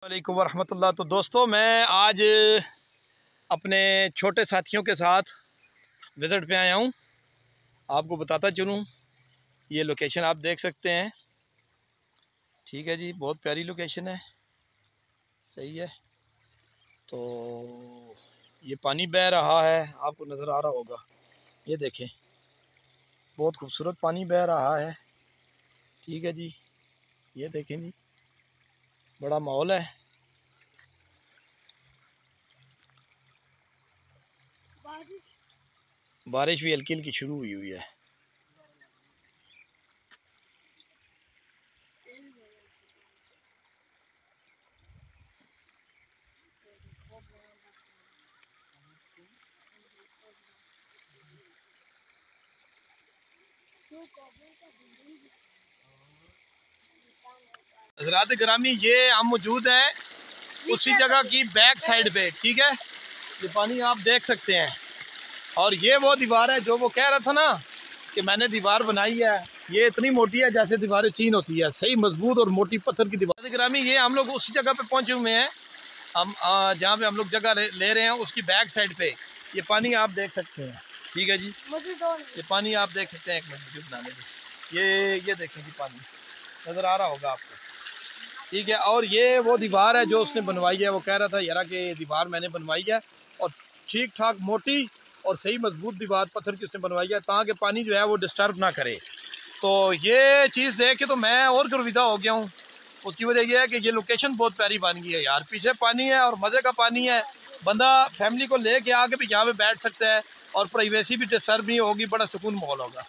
वालेकुम वरहमतुल्लाह। तो दोस्तों, मैं आज अपने छोटे साथियों के साथ विज़िट पे आया हूँ। आपको बताता चलूँ, ये लोकेशन आप देख सकते हैं। ठीक है जी, बहुत प्यारी लोकेशन है, सही है। तो ये पानी बह रहा है, आपको नज़र आ रहा होगा, ये देखें, बहुत खूबसूरत पानी बह रहा है। ठीक है जी, ये देखें जी, बड़ा माहौल है। बारिश भी हल्की हल्की शुरू हुई हुई है। हज़रात ग्रामी, ये हम मौजूद हैं उसी जगह की बैक साइड पे। ठीक है, ये पानी आप देख सकते हैं। और ये वो दीवार है जो वो कह रहा था ना कि मैंने दीवार बनाई है। ये इतनी मोटी है जैसे दीवारें चीन होती है, सही मजबूत और मोटी पत्थर की दीवार। ग्रामी, ये हम लोग उसी जगह पे पहुंचे हुए हैं। हम जहाँ पे हम लोग जगह ले रहे हैं, उसकी बैक साइड पे ये पानी आप देख सकते हैं। ठीक है जी, ये पानी आप देख सकते हैं। एक मिनट मुझे बनाने दे। ये देखें जी, पानी नज़र आ रहा होगा आपको। ठीक है, और ये वो दीवार है जो उसने बनवाई है। वो कह रहा था यार कि दीवार मैंने बनवाई है, और ठीक ठाक मोटी और सही मजबूत दीवार पत्थर की उसने बनवाई है, ताकि पानी जो है वो डिस्टर्ब ना करे। तो ये चीज़ देख के तो मैं और गर्विदा हो गया हूँ। उसकी वजह यह है कि ये लोकेशन बहुत प्यारी बन गई है यार। पीछे पानी है और मज़े का पानी है। बंदा फैमिली को ले के आके भी यहाँ पे बैठ सकता है, और प्राइवेसी भी डिस्टर्ब नहीं होगी, बड़ा सुकून माहौल होगा।